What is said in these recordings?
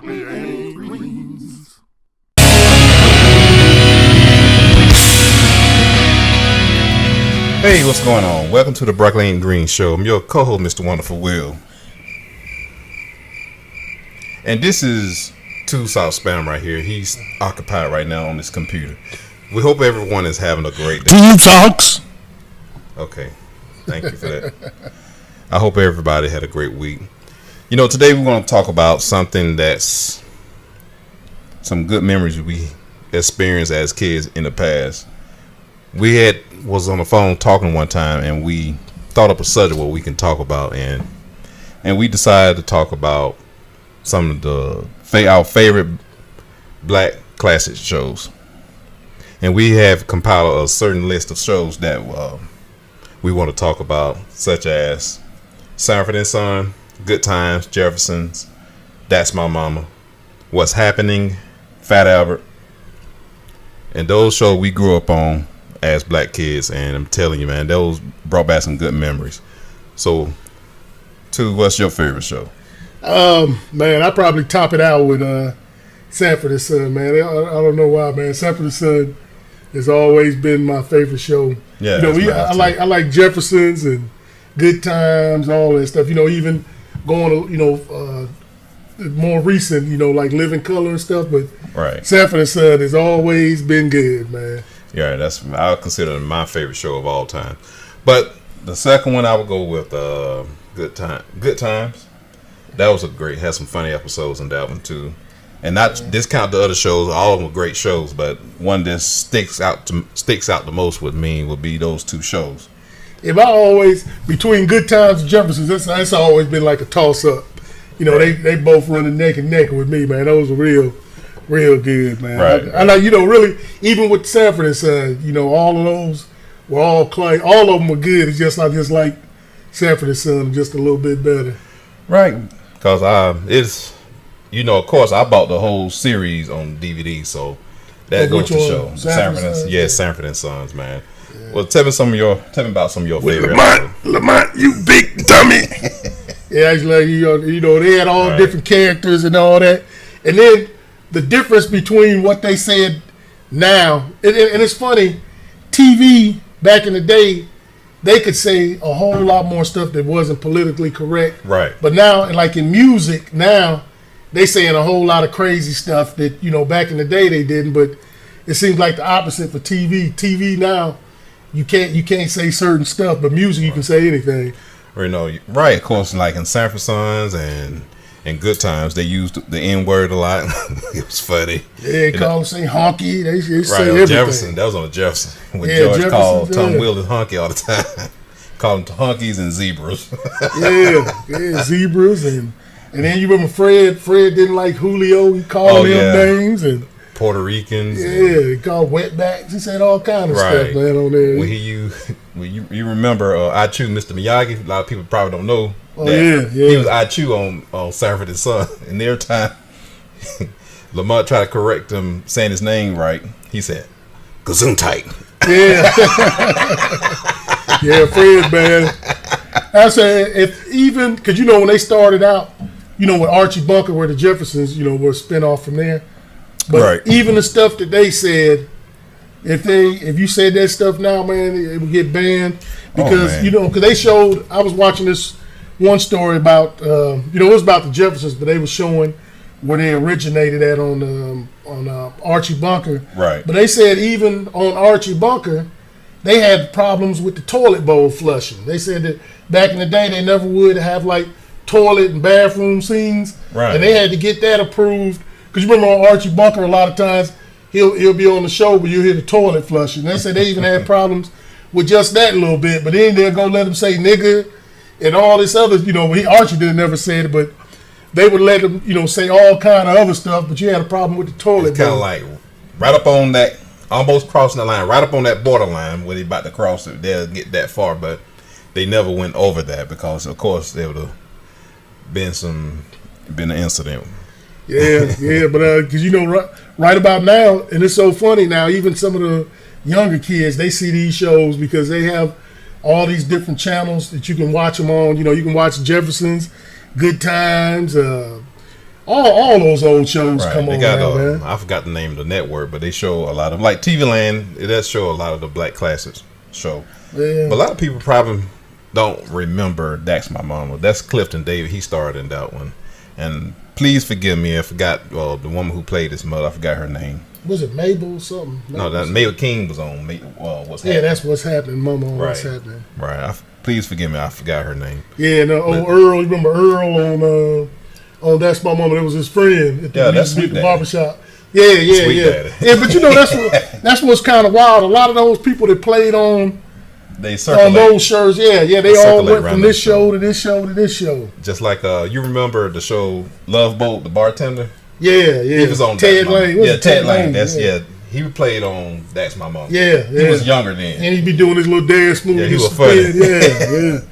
broccoli and greens. Hey, what's going on? Welcome to the Broccoli and Greens Show. I'm your co-host, Mr. Wonderful Will. And this is Two South Spam right here. He's occupied right now on his computer. We hope everyone is having a great day. Two Talks. Okay. Thank you for that. I hope everybody had a great week. You know, today we're going to talk about something that's some good memories we experienced as kids in the past. We was on the phone talking one time, and we thought up a subject what we can talk about, and we decided to talk about some of our favorite black classic shows. And we have compiled a certain list of shows that we want to talk about, such as Sanford and Son, Good Times, Jeffersons, That's My Mama, What's Happening, Fat Albert, and those shows we grew up on as black kids. And I'm telling you, man, those brought back some good memories. So, what's your favorite show? Man, I probably top it out with Sanford and Son, man. I don't know why, man. Sanford and Son has always been my favorite show. Yeah, you know, I like Jeffersons and Good Times, all that stuff. You know, even going to more recent, like Living Color and stuff. But right, Sanford and Son has always been good, man. Yeah, I consider it my favorite show of all time. But the second one I would go with Good Times. That was had some funny episodes in that one too. And not discount the other shows, all of them were great shows, but one that sticks out the most with me would be those two shows. If I always between Good Times and Jeffersons, that's always been like a toss up. Right. They both running neck and neck with me, man. Those were real good, man. Right. I like really even with Sanford and Son, all of those were all of them were good. It's just like Sanford and Son, just a little bit better. Right. Because it's of course I bought the whole series on DVD, so that goes to show. Sanford and Sons, man. Yeah. Well, tell me about some of your favorite. Lamont, you big dummy. Yeah, it's like they had all different characters and all that, and then the difference between what they said now, and it's funny, TV back in the day, they could say a whole lot more stuff that wasn't politically correct. Right. But now, like in music, now they saying a whole lot of crazy stuff that back in the day they didn't. But it seems like the opposite for TV. TV now, you can't say certain stuff, but music you can say anything. Right. Of course, like in Sanford Sons and Good Times, they used the N word a lot. It was funny. Yeah, say honky. They say right, everything. Jefferson. That was on the Jefferson. When George called Tom Wheeler honky all the time. Called them honkies and zebras. yeah, zebras and then you remember Fred. Fred didn't like Julio. He called them names and Puerto Ricans. Yeah, he called wetbacks. He said all kind of stuff, man, on there. When you remember Ichu, Mr. Miyagi, a lot of people probably don't know. He was Ichu on Sanford and Son. And every time Lamont tried to correct him saying his name right, he said, Gesundheit. Yeah. Yeah, Fred, man. I said, because when they started out, with Archie Bunker, where the Jeffersons, were a spinoff from there. But even the stuff that they said, if you said that stuff now, man, it would get banned. Because, because they showed, I was watching this one story about, it was about the Jeffersons, but they were showing where they originated at on Archie Bunker. Right. But they said even on Archie Bunker, they had problems with the toilet bowl flushing. They said that back in the day, they never would have like toilet and bathroom scenes. Right. And they had to get that approved. Because you remember on Archie Bunker, a lot of times he'll be on the show, but you'll hear the toilet flushing. They said they even had problems with just that a little bit. But then they're going to let him say nigga and all this other, Archie didn't never say it, but they would let him, say all kind of other stuff, but you had a problem with the toilet. It's kind of like right up on that, almost crossing the line, right up on that borderline where they about to cross it. They'll get that far, but they never went over that because, of course, there would have been an incident. Yeah, but because right about now, and it's so funny now, even some of the younger kids, they see these shows because they have all these different channels that you can watch them on. You can watch Jeffersons, Good Times, all those old shows Right. come They on got now, man. I forgot the name of the network, but they show a lot of like TV Land. It does show a lot of the Black Classics show. Yeah. But a lot of people probably don't remember That's My Mama. That's Clifton David. He starred in that one. And please forgive me, I forgot the woman who played his mother. I forgot her name. Was it Mabel or something? No, that Mabel King was on. What's Yeah, Happening? that's What's Happening, Mama. On What's Right. Happening. Right. Please forgive me, I forgot her name. Yeah, and Earl. You remember Earl on That's My Mama? That was his friend at the, Yeah, that's Sweet the Daddy. barbershop. Yeah, Sweet Daddy. yeah. But you know that's what's kind of wild. A lot of those people that played on They circulate. those shows, they all circulate went around from them this show to this show to this show. Just like you remember the show Love Boat, the bartender? Yeah. He was on Ted That's My Mama. Lane. Yeah, Ted Lane. He played on That's My Mama. Yeah. He was younger then. And he'd be doing his little dance move. Yeah, he his was funny. spin.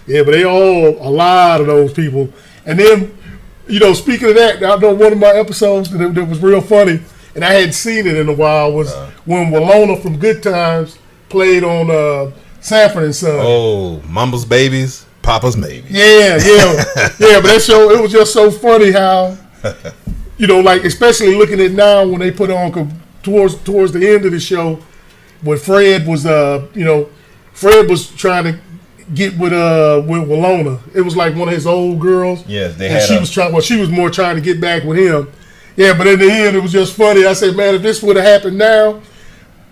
Yeah. But a lot of those people. And then, speaking of that, I know one of my episodes that was real funny, and I hadn't seen it in a while, was when Walona from Good Times played on Sanford and Son. Oh, Mama's Babies, Papa's Maybe. Yeah. But that show, it was just so funny how, like especially looking at now when they put on towards the end of the show, when Fred was, Fred was trying to get with Walona. It was like one of his old girls. Yes, they and had. she was more trying to get back with him. Yeah, but in the end, it was just funny. I said, man, if this would have happened now,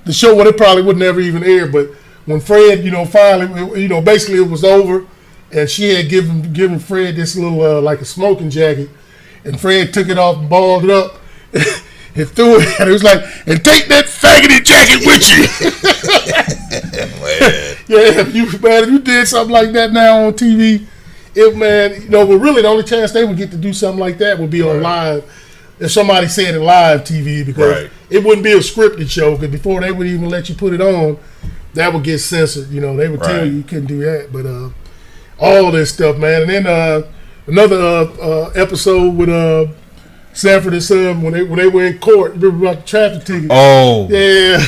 the show it probably would never even air. But when Fred, finally, basically it was over, and she had given Fred this little like a smoking jacket, and Fred took it off and balled it up and threw it, and it was like, and take that faggoty jacket with you. If you did something like that now on TV, but really the only chance they would get to do something like that would be on live. If somebody said it live TV, because it wouldn't be a scripted show, because before they would even let you put it on, that would get censored. They would tell you couldn't do that. But all this stuff, man. And then another episode with Sanford and Son when they were in court. Remember about the traffic ticket? Oh. Yeah.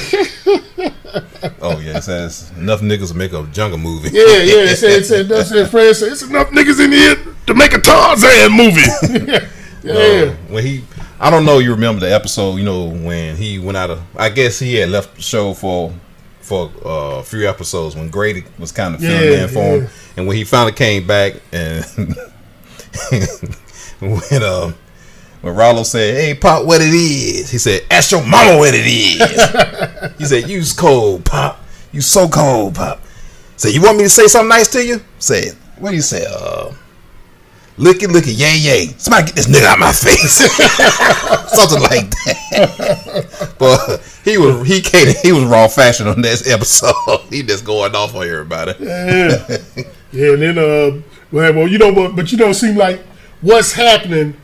Oh, yeah. It says enough niggas to make a jungle movie. Yeah. It said Fred said, it's enough niggas in here to make a Tarzan movie. Yeah. When I don't know, you remember the episode, when he went out of, I guess he had left the show for a few episodes when Grady was kind of filling in for him. And when he finally came back and when Rollo said, hey, Pop, what it is? He said, ask your mama what it is. He said, you's cold, Pop. You so cold, Pop. Say, you want me to say something nice to you? Say, what do you say? Looky, yay. Somebody get this nigga out my face. Something like that. But he was raw fashion on this episode. He just going off on everybody. Yeah, and then but seem like What's Happening,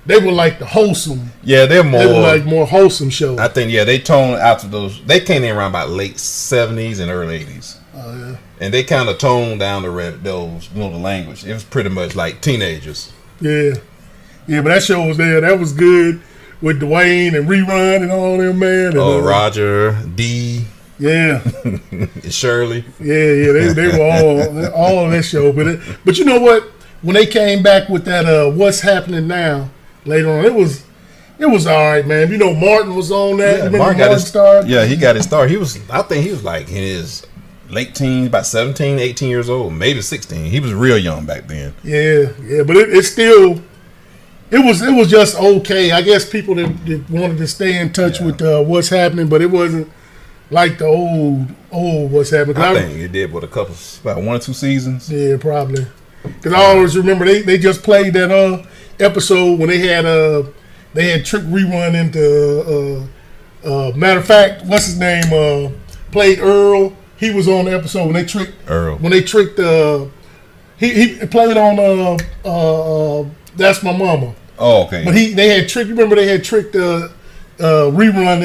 they were like the wholesome. Yeah, they were like more wholesome shows. I think they toned out those. They came in around about late 70s and early 80s. Oh yeah. And they kind of toned down the language. It was pretty much like teenagers. Yeah, but that show was there. That was good with Dwayne and Rerun and all them, man. And, Roger, D. Yeah. And Shirley. Yeah. They were all on that show. But you know what? When they came back with that What's Happening Now later on, it was all right, man. Martin was on that. Yeah, Martin started? Yeah, he got his start. I think he was like in his late teens, about 17, 18 years old, maybe 16. He was real young back then. Yeah, but it still, it was just okay. I guess people that wanted to stay in touch with What's Happening, but it wasn't like the old What's Happening. I think it did with about 1 or 2 seasons. Yeah, probably. Because I always remember they just played that episode when they had Trick Rerun into matter of fact, what's his name played Earl. He was on the episode when they tricked Earl. When they tricked he played on That's My Mama. Oh, okay. But they had tricked. Remember they had tricked Rerun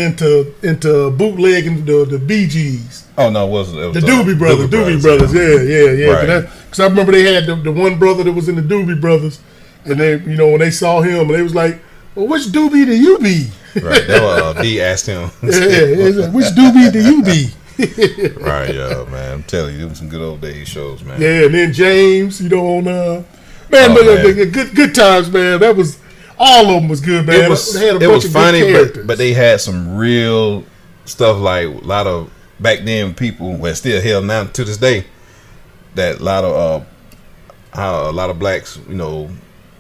into bootlegging the Bee Gees. Oh no, it was the Doobie Brothers. Doobie Brothers. Yeah. Right. Because I remember they had the one brother that was in the Doobie Brothers, and they when they saw him, and they was like, "Well, which Doobie do you be?" Right. That was, D asked him. Yeah. Which Doobie do you be? Right, man. I'm telling you, it was some good old days shows, man. Yeah, and then James, on good times, man. That was All of them was good, man. It was, they had a it bunch was of funny, good characters. but they had some real stuff, like a lot of back then people, well, still hell now to this day, that a lot of how a lot of blacks,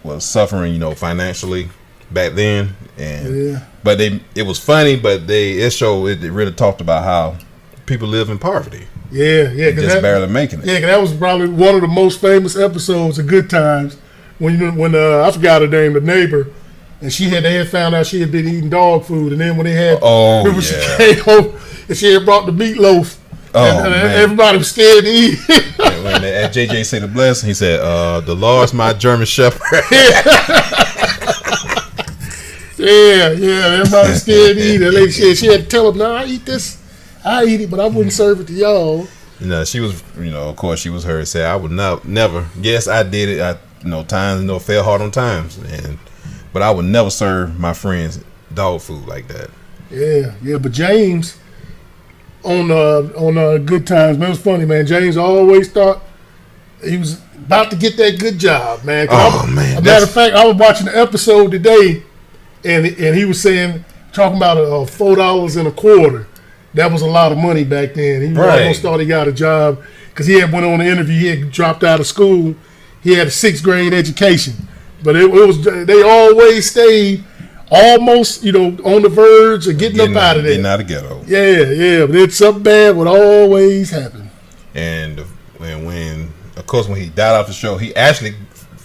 was suffering, financially back then, and but it was funny, but it really talked about how people live in poverty. Yeah, Just barely making it. Yeah, 'cause that was probably one of the most famous episodes of Good Times. When I forgot her name, the neighbor, and they had found out she had been eating dog food, and then when they had, she came home and she had brought the meatloaf, and everybody was scared to eat. And when JJ said the blessing, he said, "The Lord's my German Shepherd." Yeah, everybody was scared to eat it. Like she had to tell them, "No, I eat this. I eat it, but I wouldn't serve it to y'all." She was, of course, she was her. Said, "I would never. Yes, I did it. Times, fell hard on times, but I would never serve my friends dog food like that." Yeah. But James on Good Times, man, it was funny, man. James always thought he was about to get that good job, man. Man. As a matter of fact, I was watching the episode today, and he was talking about $4.25. That was a lot of money back then. He almost thought he got a job because he had went on the interview. He had dropped out of school. He had a 6th grade education, but they always stayed almost on the verge of getting up out of there. Getting out of ghetto. Yeah, but it's something bad would always happen. And when he died off the show, he actually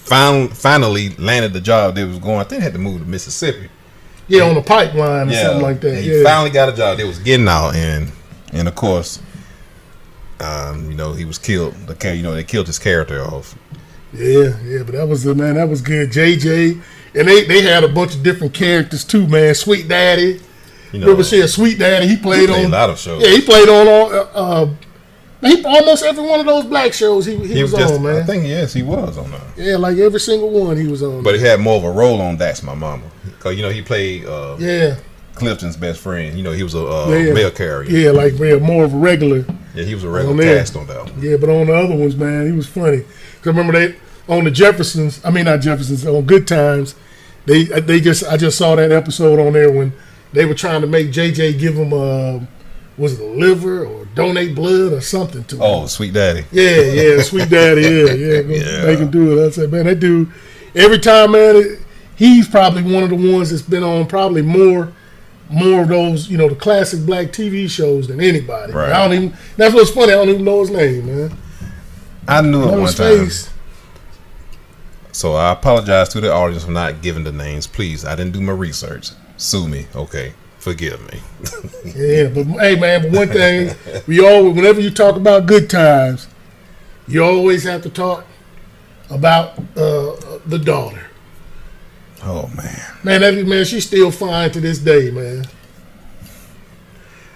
finally landed the job they was going. I think he had to move to Mississippi. Yeah, on the pipeline or something like that. He finally got a job. They was getting out, and of course, he was killed. They killed his character off. Yeah, but that was good. JJ, and they had a bunch of different characters too, man. Sweet Daddy, remember Sweet Daddy? He played on a lot of shows. Yeah, he played on all. Almost every one of those black shows he was on, man. I think he was on that. Yeah, like every single one he was on. But he had more of a role on That's My Mama, because he played Clifton's best friend. He was a mail carrier. Yeah, like more of a regular. Yeah, he was a regular cast on that one. Yeah, but on the other ones, man, he was funny. Because remember on the Jeffersons, not Jeffersons, on Good Times, I just saw that episode on there when they were trying to make JJ give him was it a liver or donate blood or something to him. Oh, Sweet Daddy. Yeah, Sweet Daddy, yeah. Make him do it. I said, man, that dude, every time, man, he's probably one of the ones that's been on probably more of those, the classic black TV shows than anybody. Right. That's what's funny, I don't even know his name, man. I knew it one time. So I apologize to the audience for not giving the names. Please, I didn't do my research. Sue me, okay? Forgive me. Yeah, but hey, man, but one thing, whenever you talk about Good Times, you always have to talk about the daughter. Oh, man. Man, she's still fine to this day, man.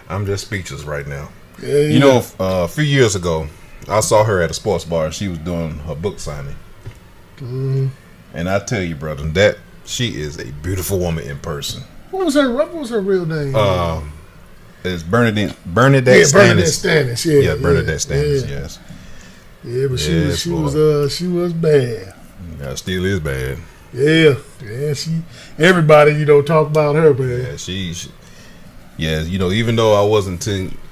I'm just speechless right now. Yeah. A few years ago, I saw her at a sports bar. She was doing her book signing. Mm. And I tell you, brother, that she is a beautiful woman in person. What was her real name? It's Bernadette Stannis. Bernadette Stannis. Yeah, Bernadette Stannis. Yes. Yeah, but she was bad. Yeah, still is bad. Yeah. Everybody talk about her, man. Yeah, even though I wasn't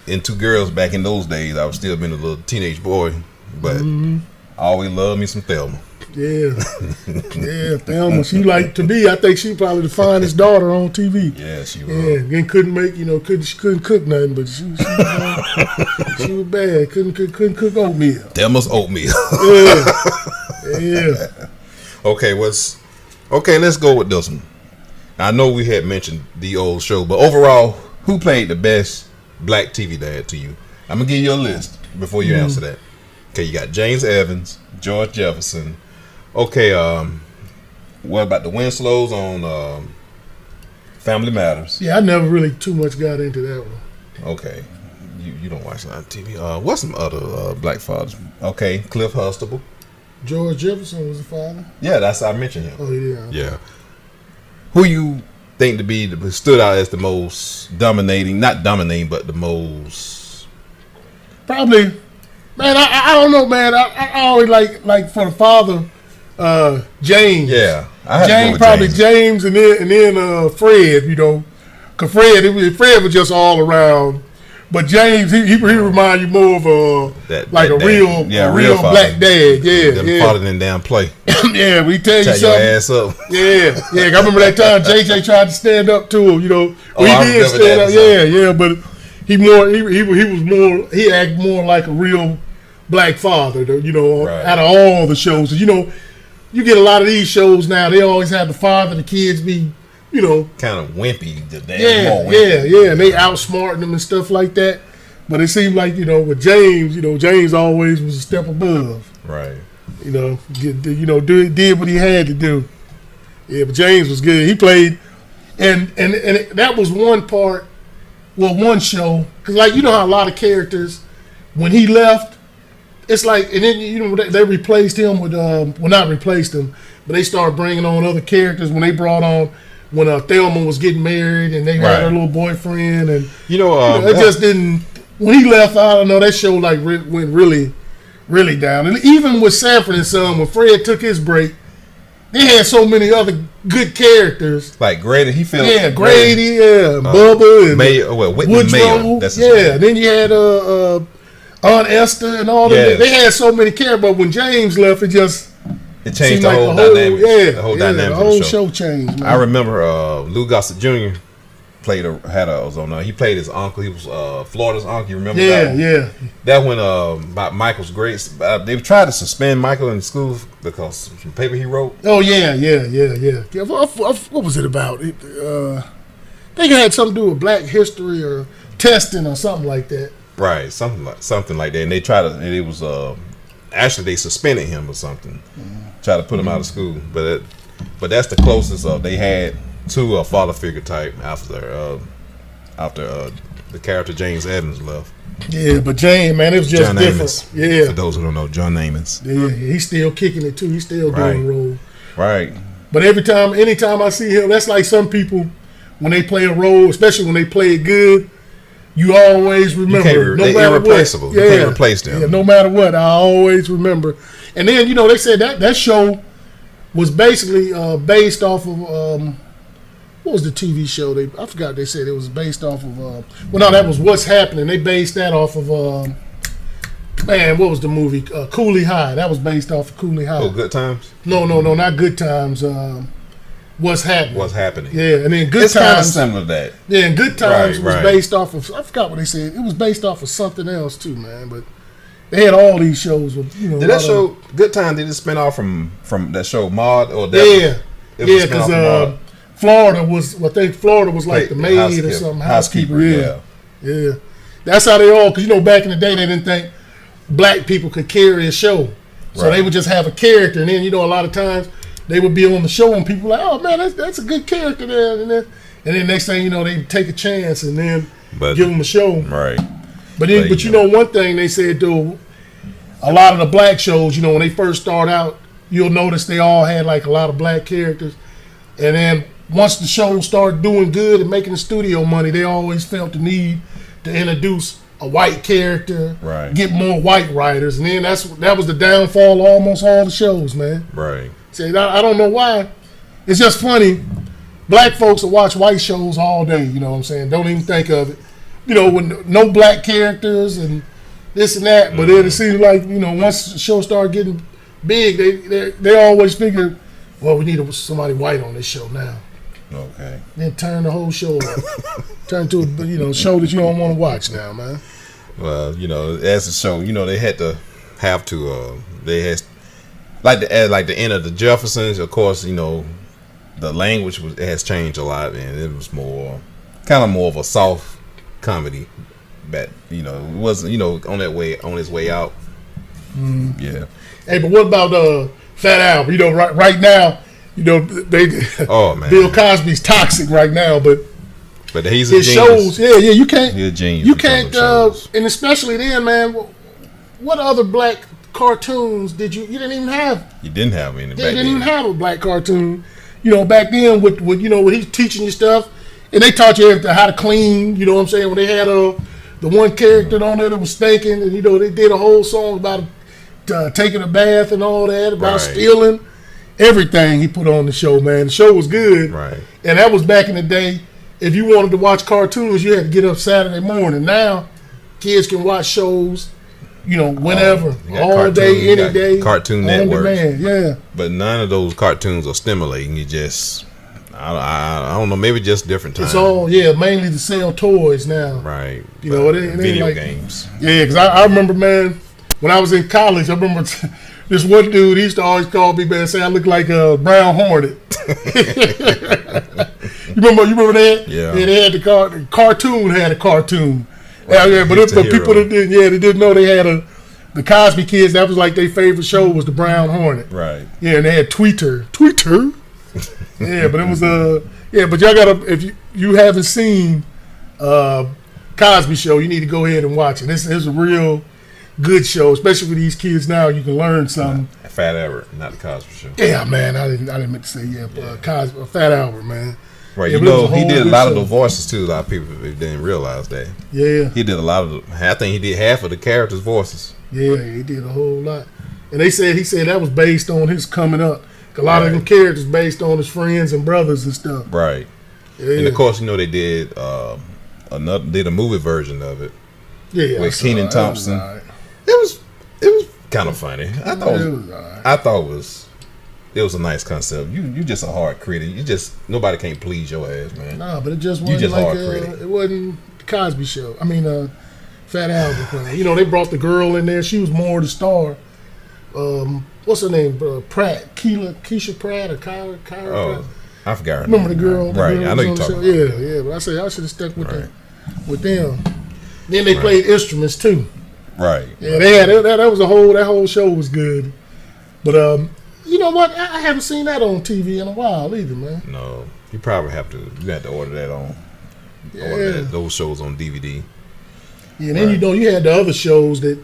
into girls back in those days, I was still being a little teenage boy, but I always loved me some Thelma. Yeah, Thelma. I think she probably the finest daughter on TV. Yeah, she was. Yeah, and couldn't make, she couldn't cook nothing, but she was bad. Couldn't cook oatmeal. Thelma's oatmeal. Yeah. Okay, let's go with this one. I know we had mentioned the old show, but overall, who played the best black TV dad to you? I'm gonna give you a list before you answer that. Okay, you got James Evans, George Jefferson. Okay, what about the Winslows on Family Matters? Yeah, I never really too much got into that one. Okay, you don't watch a lot of TV. What's some other black fathers? Okay, Cliff Huxtable. George Jefferson was the father? Yeah, I mentioned him. Oh, yeah. Yeah. Who you think stood out as the most dominating, not dominating, but the most... Probably, man, I don't know, man. I always like for the father, James. Yeah, I had to go James with probably James. James, and then Fred. You know, cause Fred was just all around. But James, he remind you more of a real black dad. Yeah. Father than damn play. Yeah, we tell you Tie your something. ass up. Yeah. I remember that time JJ tried to stand up to him. You know, I he did remember stand that. up. Yeah, but he acted more like a real black father. You know, Right. out of all the shows, you know, you get a lot of these shows now. They always have the father, the kids be, you know, Kind of wimpy. yeah, and they outsmarting them and stuff like that. But it seemed like, you know, with James, you know, James always was a step above. Right. You know, did what he had to do. Yeah, but James was good. He played, and that was one part, one show. Because, like, you know how a lot of characters, when he left, it's like, and then, you know, they replaced him with, not replaced him, but they started bringing on other characters when they brought on, when Thelma was getting married and they had her little boyfriend. And, it just didn't, when he left, I don't know, that show, like, went really, really down. And even with Sanford and Son, when Fred took his break, they had so many other good characters. Like Grady, Grady, Bubba, and Whitney Woodrow. Mayo. That's his name. Then you had Aunt Esther and all that. They had so many characters, but when James left, it changed the like whole dynamic. The whole show changed. Man. I remember Lou Gossett Jr. He played his uncle. He was Florida's uncle. You remember that? Yeah. That one about Michael's grades. They tried to suspend Michael in school because some paper he wrote. Oh yeah. What was it about? I think it had something to do with Black history or testing or something like that. Right, something like that. And they tried to. And it was actually they suspended him or something. Tried to put him out of school, but that's the closest they had to a father figure type after the character James Evans left. Yeah, but James, man, it was just John different. Amos. Yeah, For those who don't know, John Amos. Yeah, he's still kicking it too. He's still doing the role. Right. But anytime I see him, that's like some people when they play a role, especially when they play it good. You always remember. They're irreplaceable. What. You can't replace them. Yeah, no matter what, I always remember. And then they said that show was basically based off of. What was the TV show? I forgot they said it was based off of... that was What's Happening. They based that off of... what was the movie? Cooley High. That was based off of Cooley High. Oh, Good Times? No, not Good Times. What's Happening. What's Happening. Yeah, and then Good Times... It's kind of similar to that. Yeah, and Good Times was based off of... I forgot what they said. It was based off of something else, too, man. But they had all these shows with... Did that show... Good Times, did it spin off from that show, Maude? Or that yeah, because... Florida was like the maid or something, housekeeper. Yeah. That's how they all. Because back in the day they didn't think black people could carry a show, so they would just have a character, and then a lot of times they would be on the show and people were like, oh man, that's a good character there, and then next thing they take a chance and then give them a show. Right. But one thing they said though, a lot of the black shows, when they first start out, you'll notice they all had like a lot of black characters, and then once the show started doing good and making the studio money, they always felt the need to introduce a white character, get more white writers, and then that was the downfall of almost all the shows, man. Right. I don't know why. It's just funny. Black folks will watch white shows all day, you know what I'm saying? Don't even think of it. With no black characters and this and that, but then it seems like, once the show started getting big, they always figure, well, we need somebody white on this show now. Okay. Then turn the whole show off. Turn to a show that you don't want to watch now, man. Well, as a show, they had to they had like the end of the Jeffersons. Of course, the language has changed a lot, and it was more of a soft comedy. But it wasn't on its way out. Mm. Yeah. Hey, but what about Fat Albert? Right now. Oh man, Bill Cosby's toxic right now, but he's a his genius. shows, you can't, he's a genius. You can't, and especially then, man. What other black cartoons did you didn't even have? You didn't have any. They didn't even have a black cartoon. Back then with when he's teaching you stuff, and they taught you everything, how to clean. You know what I'm saying? When they had the one character on there that was stinking, and they did a whole song about taking a bath and all that, about stealing. everything he put on the show, man. The show was good. Right. And that was back in the day. If you wanted to watch cartoons, you had to get up Saturday morning. Now, kids can watch shows, whenever, all day, any day. Cartoon Network. Yeah. But none of those cartoons are stimulating. You just, I don't know, maybe just different times. It's all, mainly to sell toys now. Right. It ain't video like, games. Yeah, because I remember, man, when I was in college, I remember this one dude, he used to always call me, man, say I look like a brown hornet. You remember that? Yeah. They had the cartoon had a cartoon. Right. Yeah, but people that they didn't know they had the Cosby Kids. That was like their favorite show was the Brown Hornet. Right. Yeah, and they had Tweeter. Yeah, but it was but y'all gotta, if you haven't seen Cosby Show, you need to go ahead and watch it. It's a real good show, especially for these kids now. You can learn something. Fat Albert, not the Cosby Show. Yeah, man, I didn't meant to say Cosby, Fat Albert, man. Right, yeah, he did a lot of the voices too. A lot of people didn't realize that. Yeah, he did a lot of. I think he did half of the characters' voices. Yeah, he did a whole lot. And he said that was based on his coming up. A lot of them characters based on his friends and brothers and stuff. Right. Yeah. And of course, they did did a movie version of it. Yeah, with Kenan Thompson. It was kind of funny. I thought it was a nice concept. You just a hard critic. Nobody can't please your ass, man. Nah, but it just wasn't like it wasn't the Cosby Show. I mean, Fat Albert playing. They brought the girl in there. She was more the star. What's her name? Pratt, Keisha Pratt or Kyra Pratt? I forgot her Remember name. the girl? Right, I know you're talking about. Yeah. But I say I should have stuck with them. Then they played instruments too. Right. Yeah, they had that was that whole show was good. But you know what? I haven't seen that on TV in a while either, man. No, you probably have to. You have to order that on. Yeah. Order those shows on DVD. Yeah, and then you had the other shows that,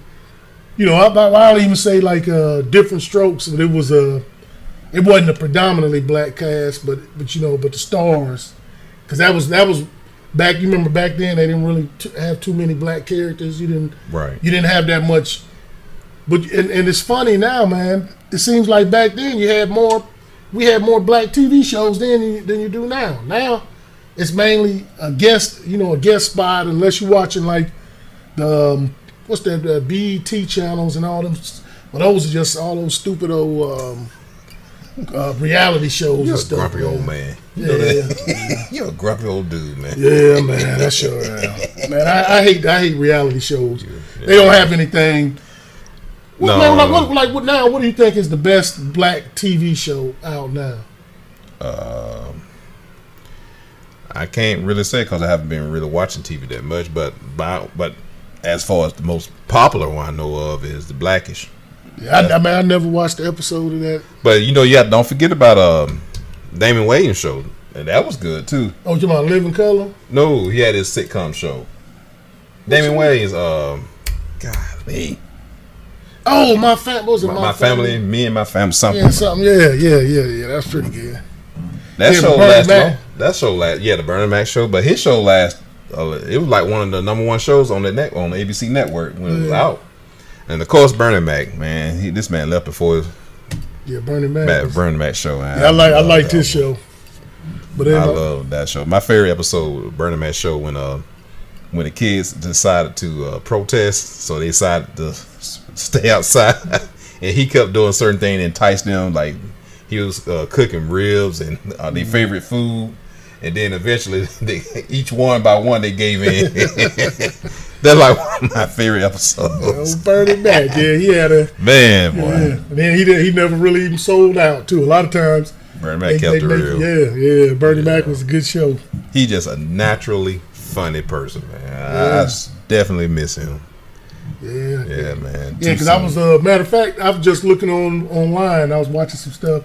I'll even say like Different Strokes, but it wasn't a predominantly black cast, but the stars, because that was back. You remember back then they didn't really have too many black characters. You didn't have that much. But and it's funny now, man. It seems like back then we had more black TV shows then than you do now. Now it's mainly a guest spot, unless you're watching like the what's that BET channels and all them. Well, those are just all those stupid old reality shows You're and stuff. You're a grumpy old man. You're a grumpy old dude, man. Yeah, man, I sure am. Man, I hate reality shows. Yeah. They don't have anything. No. Man, what do you think is the best black TV show out now? I can't really say because I haven't been really watching TV that much, but as far as the most popular one I know of is The Blackish. Yeah, I never watched the episode of that. But don't forget about Damon Wayans' show, and that was good too. Oh, you about Living Color? No, he had his sitcom show. Damon Wayans, golly. Oh, my family, me and my family, something. Yeah, something. Yeah. That's pretty good. That show last. Yeah, the Bernie Mac show, but his show last. It was like one of the number one shows on the ABC network when it was out. And of course, Bernie Mac, man, this man left before his Bernie Mac show. Man. Yeah, I liked his show. But I love that show. My favorite episode of Bernie Mac show when the kids decided to protest, so they decided to stay outside, and he kept doing certain things to entice them, like he was cooking ribs and their favorite food, and then eventually each one by one they gave in. That's like one of my favorite episodes. Bernie Mac, he had a man, boy. Yeah. And then he never really even sold out too. A lot of times Bernie Mac kept it real. Yeah. Bernie Mac was a good show. He just a naturally funny person, man. I definitely miss him. Yeah, man. Yeah, because I was matter of fact, I was just looking online. I was watching some stuff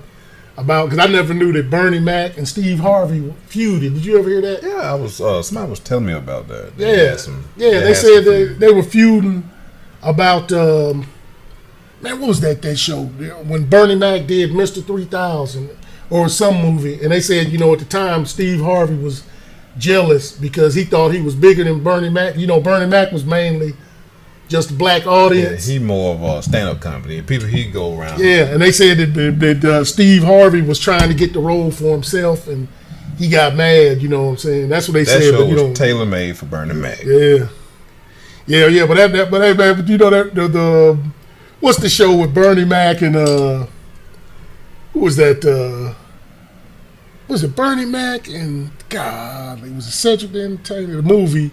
about, because I never knew that Bernie Mac and Steve Harvey feuded. Did you ever hear that? Yeah, I was. Somebody was telling me about that. They said they were feuding about. Man, what was that show when Bernie Mac did Mr. 3000 or some movie, and they said at the time Steve Harvey was jealous because he thought he was bigger than Bernie Mac. Bernie Mac was mainly just a black audience. Yeah, he more of a stand-up comedy. People he go around. Yeah, and they said that Steve Harvey was trying to get the role for himself, and he got mad. You know what I'm saying? That's what they that said. show But, you was know, tailor-made for Bernie Mac. Yeah. But hey man, but you know that the what's the show with Bernie Mac and who was that? Was it Bernie Mac and God? It was a Cedric the Entertainer, the movie.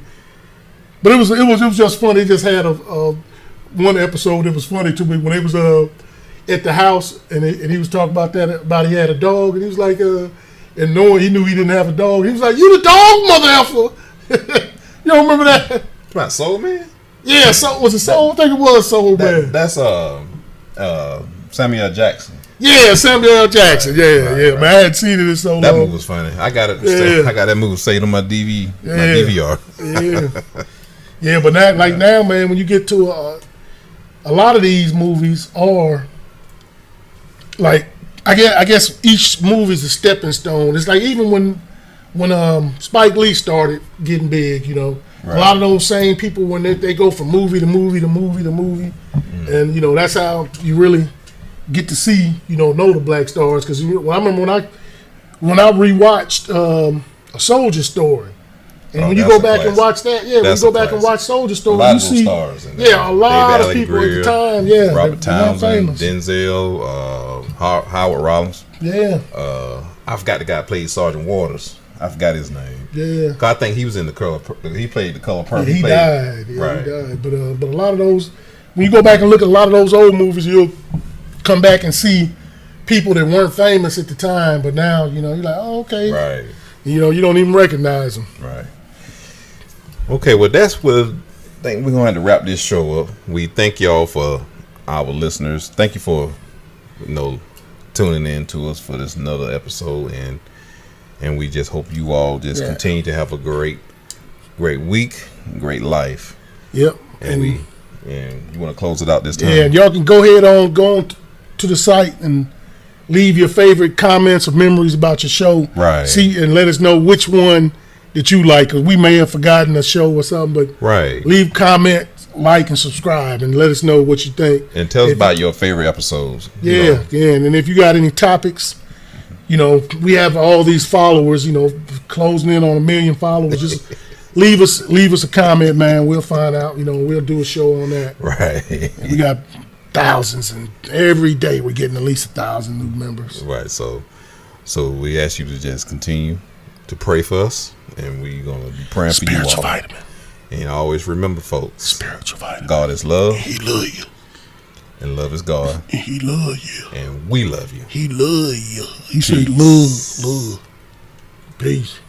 But it was just funny. It just had a one episode that was funny to me when they was at the house and he was talking about he had a dog, and he was like and knowing he knew he didn't have a dog, he was like, "You the dog, mother effer." You don't remember that? About Soul Man? Yeah, was it Soul? I think it was Soul Man. That's Samuel Jackson. Yeah, Samuel L. Jackson. Yeah, Right. Man, I hadn't seen it in so long. That movie was funny. I got it. Yeah. I got that movie saved on my DVR. Yeah, but now, man, when you get to a lot of these movies are like, I guess each movie is a stepping stone. It's like even when Spike Lee started getting big, you know, right. A lot of those same people when they go from movie to movie to movie to movie, and you know that's how you really get to see, you know the black stars. Because I remember when I rewatched A Soldier Story. And when you go back and watch that, when you go back and watch Soldier Story, you see stars in a lot of people at the time, Robert Townsend, Denzel, Howard Rollins. Yeah. I forgot the guy who played Sergeant Waters. I forgot his name. Yeah. 'Cause I think he was in the color. He played the Color Purple. Yeah, he died. Yeah, right. He died. But a lot of those, when you go back and look at a lot of those old movies, you'll come back and see people that weren't famous at the time, but now you're like, oh, okay. Right. You don't even recognize them. Right. Okay, well, that's what I think we're going to have to wrap this show up. We thank y'all for our listeners. Thank you for, tuning in to us for this another episode. And we just hope you all just continue to have a great week, great life. Yep. And you want to close it out this time? Yeah, and y'all can go on to the site and leave your favorite comments or memories about your show. Right. See, and let us know which one that you like, because we may have forgotten a show or something, but right. Leave comments, like, and subscribe, and let us know what you think. And tell us about your favorite episodes. Yeah, and if you got any topics, we have all these followers, closing in on 1 million followers. Just leave us a comment, man. We'll find out. We'll do a show on that. Right. And we got thousands, and every day we're getting at least 1,000 new members. Right. So we ask you to just continue to pray for us, and we're gonna be praying for you all. Spiritual vitamin. And always remember, folks. Spiritual vitamin. God is love. He love you. And love is God. And he love you. And we love you. He love you. He said love. Peace.